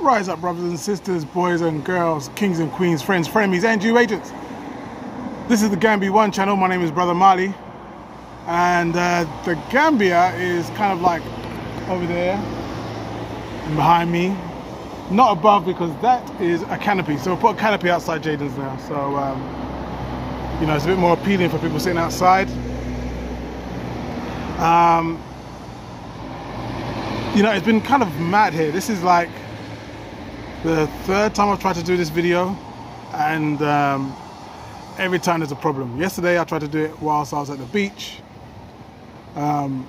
Rise up, brothers and sisters, boys and girls, kings and queens, friends, frenemies, and Jew agents. This is the Gambia One channel. My name is Brother Mali, and the Gambia is kind of like over there and behind me, not above because that is a canopy. So we'll put a canopy outside Jaden's now. So you know, it's a bit more appealing for people sitting outside. You know, it's been kind of mad here. This is like the third time I've tried to do this video, and every time there's a problem. Yesterday I tried to do it whilst I was at the beach, and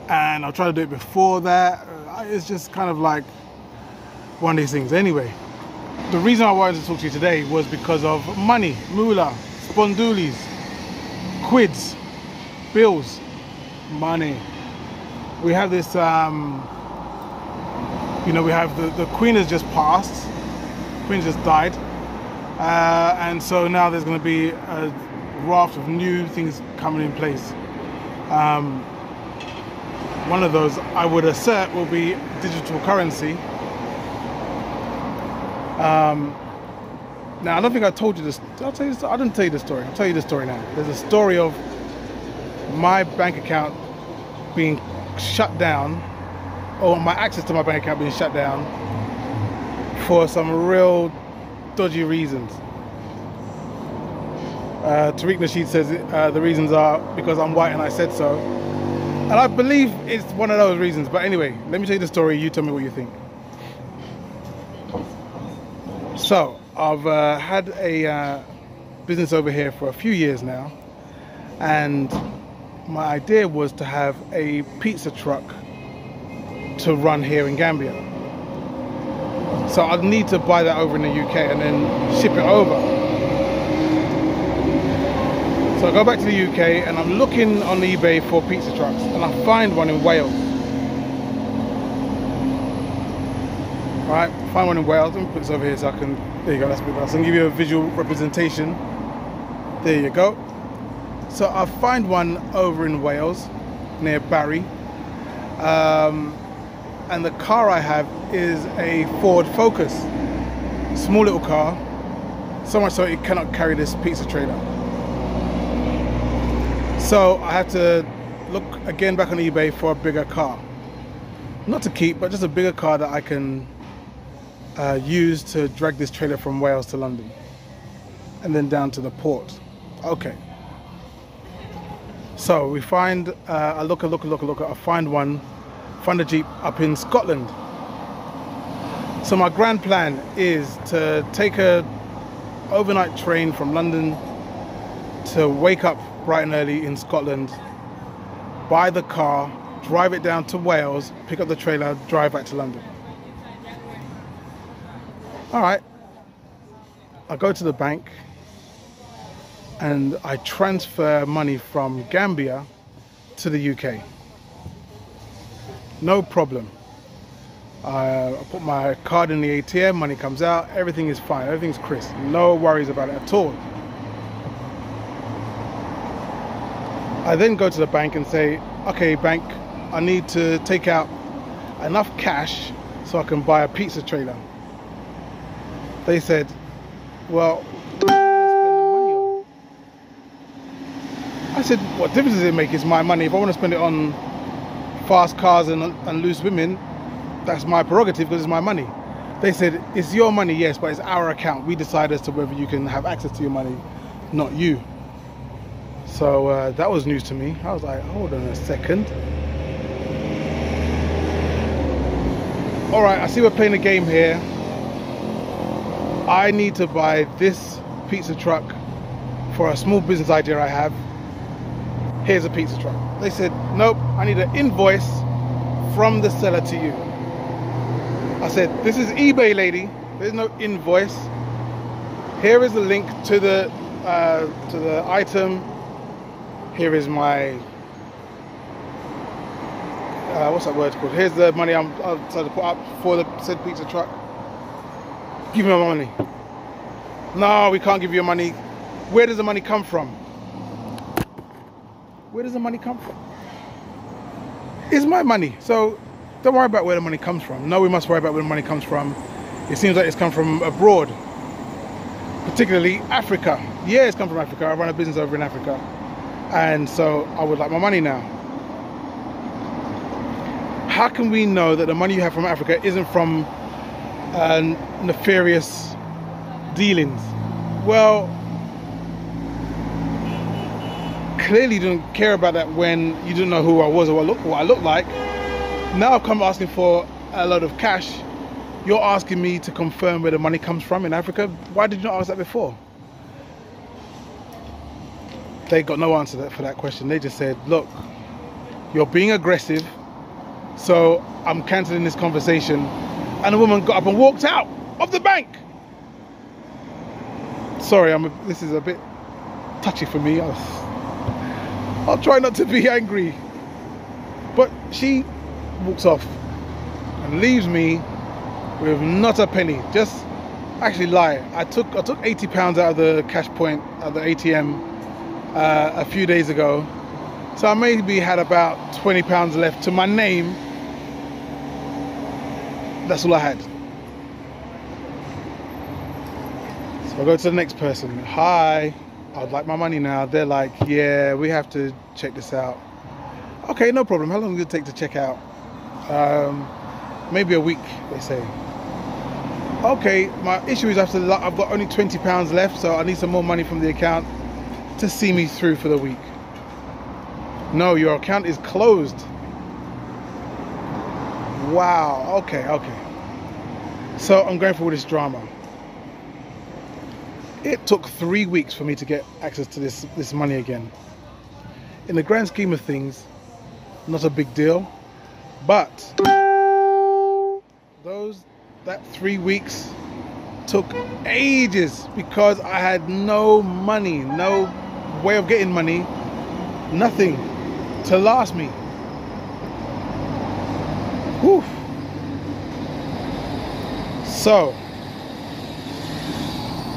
I tried to do it before that. It's just kind of like one of these things. Anyway, the reason I wanted to talk to you today was because of money, moolah, spondoolies, quids, bills, money. We have this, you know, we have the Queen has just passed, Queen just died, and so now there's going to be a raft of new things coming in place. One of those, I would assert, will be digital currency. Now, I don't think I told you this. I didn't tell you the story. I'll tell you the story now. There's a story of my bank account being shut down, or my access to my bank account being shut down for some real dodgy reasons. Tariq Nasheed says the reasons are because I'm white and I said so. And I believe it's one of those reasons. But anyway, let me tell you the story. You tell me what you think. So, I've had a business over here for a few years now. And my idea was to have a pizza truck to run here in Gambia. So I'd need to buy that over in the UK and then ship it over. So I go back to the UK and I'm looking on eBay for pizza trucks, and I find one in Wales. Alright, find one in Wales. Let me put this over here so I can, there you go, that's a bit better. So I can give you a visual representation. There you go. So I find one over in Wales, near Barry, and the car I have is a Ford Focus, small little car, so much so it cannot carry this pizza trailer. So I have to look again back on eBay for a bigger car, not to keep, but just a bigger car that I can use to drag this trailer from Wales to London, and then down to the port. Okay. So we find, I look, I find a Jeep up in Scotland. So my grand plan is to take a overnight train from London to wake up bright and early in Scotland, buy the car, drive it down to Wales, pick up the trailer, drive back to London. All right, I go to the bank and I transfer money from Gambia to the UK. No problem. I put my card in the ATM, money comes out, everything is fine, everything's crisp. No worries about it at all. I then go to the bank and say, okay, bank, I need to take out enough cash so I can buy a pizza trailer. They said, well, I said, what difference does it make? It's my money. If I want to spend it on fast cars and loose women, that's my prerogative because it's my money. They said, it's your money, yes, but it's our account. We decide as to whether you can have access to your money, not you. So that was news to me. I was like, hold on a second. All right, I see we're playing a game here. I need to buy this pizza truck for a small business idea I have. Here's a pizza truck. They said, nope, I need an invoice from the seller to you. I said, this is eBay, lady. There's no invoice. Here is the link to the item. Here is my, what's that word called? Here's the money I'm trying to put up for the said pizza truck. Give me my money. No, we can't give you your money. Where does the money come from? Where does the money come from? It's my money. So don't worry about where the money comes from. No, we must worry about where the money comes from. It seems like it's come from abroad, particularly Africa. Yeah, it's come from Africa. I run a business over in Africa, and so I would like my money now. How can we know that the money you have from Africa isn't from nefarious dealings? Well, clearly you didn't care about that when you didn't know who I was or what I looked like. Now I've come asking for a load of cash. You're asking me to confirm where the money comes from in Africa. Why did you not ask that before? They got no answer for that question. They just said, look, you're being aggressive, so I'm cancelling this conversation. And the woman got up and walked out of the bank. Sorry, this is a bit touchy for me. I'll try not to be angry. But she walks off and leaves me with not a penny. Just actually lie. I took £80 out of the cash point at the ATM a few days ago. So I maybe had about £20 left to my name. That's all I had. So I go to the next person. Hi, I'd like my money now. They're like, yeah, we have to check this out. Okay, no problem. How long will it take to check out? Maybe a week, they say. Okay, my issue is I've got only £20 left, so I need some more money from the account to see me through for the week. No, your account is closed. Wow, okay. So I'm going through all this drama. It took 3 weeks for me to get access to this money again. In the grand scheme of things, not a big deal, but that 3 weeks took ages because I had no money, no way of getting money, nothing to last me. Whew. So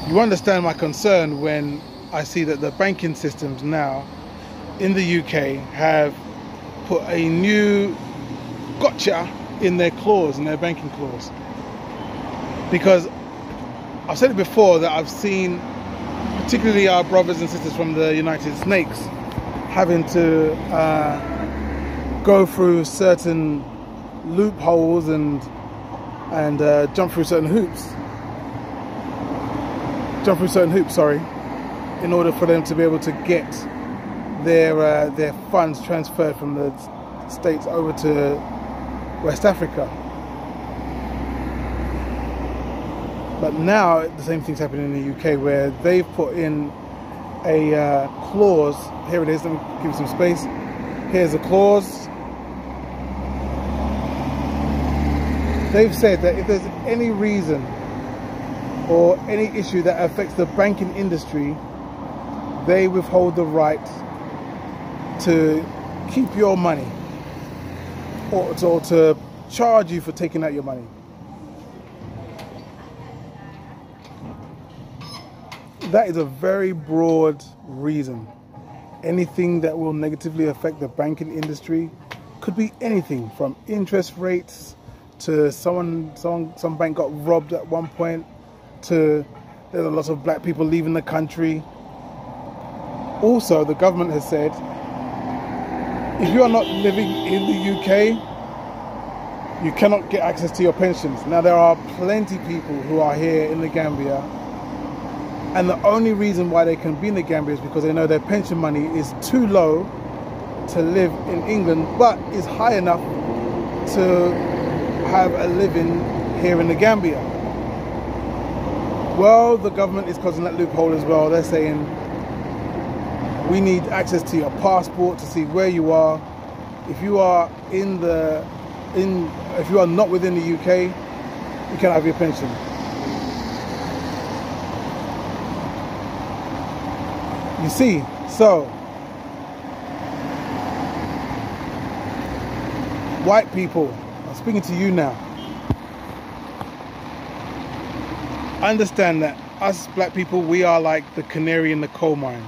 you understand my concern when I see that the banking systems now in the UK have put a new gotcha in their clause, in their banking clause. Because I've said it before that I've seen particularly our brothers and sisters from the United Snakes having to go through certain loopholes and jump through certain hoops, in order for them to be able to get their funds transferred from the States over to West Africa. But now the same thing's happening in the UK, where they've put in a clause. Here it is. Let me give you some space. Here's a clause. They've said that if there's any reason or any issue that affects the banking industry, they withhold the right to keep your money or to charge you for taking out your money. That is a very broad reason. Anything that will negatively affect the banking industry could be anything from interest rates to some bank got robbed at one point, to there's a lot of black people leaving the country. Also, the government has said if you are not living in the UK, you cannot get access to your pensions. Now, there are plenty of people who are here in the Gambia, and the only reason why they can be in the Gambia is because they know their pension money is too low to live in England, but is high enough to have a living here in the Gambia. Well, the government is closing that loophole as well. They're saying we need access to your passport to see where you are. If you are if you are not within the UK, you can't have your pension. You see, so white people, I'm speaking to you now. Understand that us black people, we are like the canary in the coal mine.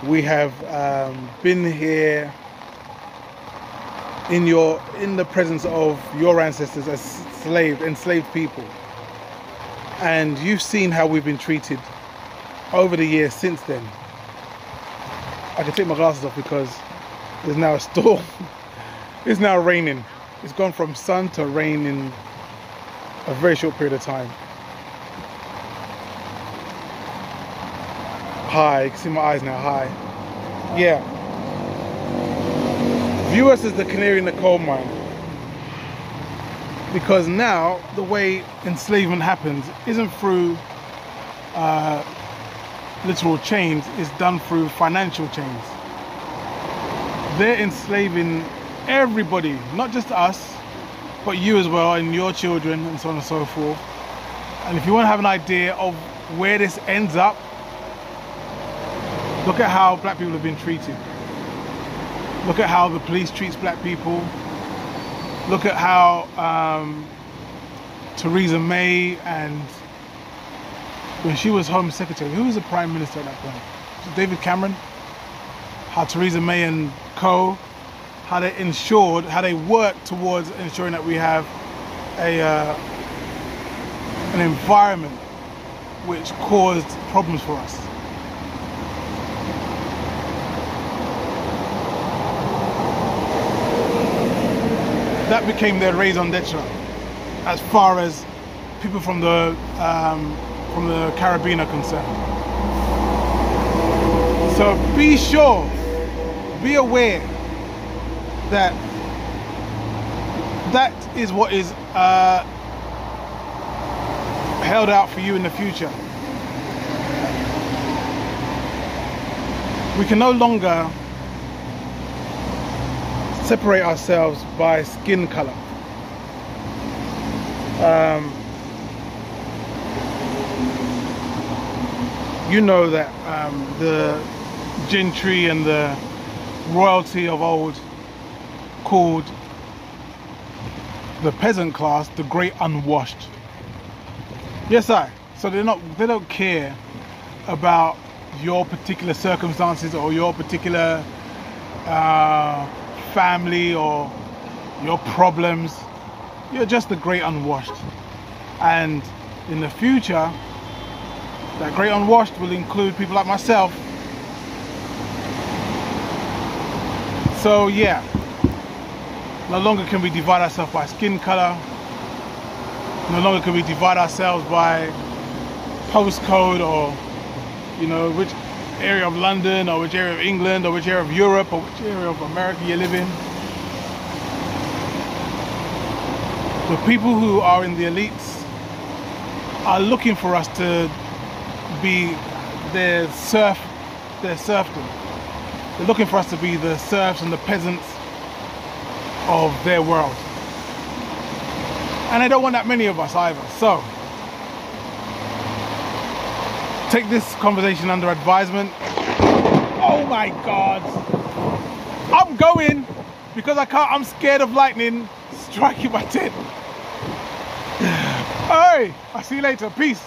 We have been here in the presence of your ancestors as enslaved people, and you've seen how we've been treated over the years since then. I can take my glasses off because there's now a storm. It's now raining. It's gone from sun to rain in a very short period of time. Hi, you can see my eyes now. Hi. Yeah. View us as the canary in the coal mine. Because now the way enslavement happens isn't through literal chains, it's done through financial chains. They're enslaving everybody, not just us, but you as well, and your children, and so on and so forth. And if you want to have an idea of where this ends up, look at how black people have been treated. Look at how the police treats black people. Look at how Theresa May, and when she was Home Secretary, who was the Prime Minister at that point? Was it David Cameron? How Theresa May and co, how they worked towards ensuring that we have an environment which caused problems for us. That became their raison d'etre as far as people from the Caribbean are concerned. So be sure, be aware that that is what is held out for you in the future. We can no longer separate ourselves by skin color. You know that the gentry and the royalty of old called the peasant class the great unwashed. Yes, so they don't care about your particular circumstances or your particular family or your problems. You're just the great unwashed. And in the future, that great unwashed will include people like myself. So yeah, no longer can we divide ourselves by skin color. No longer can we divide ourselves by postcode, or which area of London, or which area of England, or which area of Europe, or which area of America you live in. The people who are in the elites are looking for us to be their serfdom. They're looking for us to be the serfs and the peasants of their world. And they don't want that many of us either. So take this conversation under advisement. Oh my God. I'm going because I'm scared of lightning striking my tent. Hey, I'll see you later. Peace.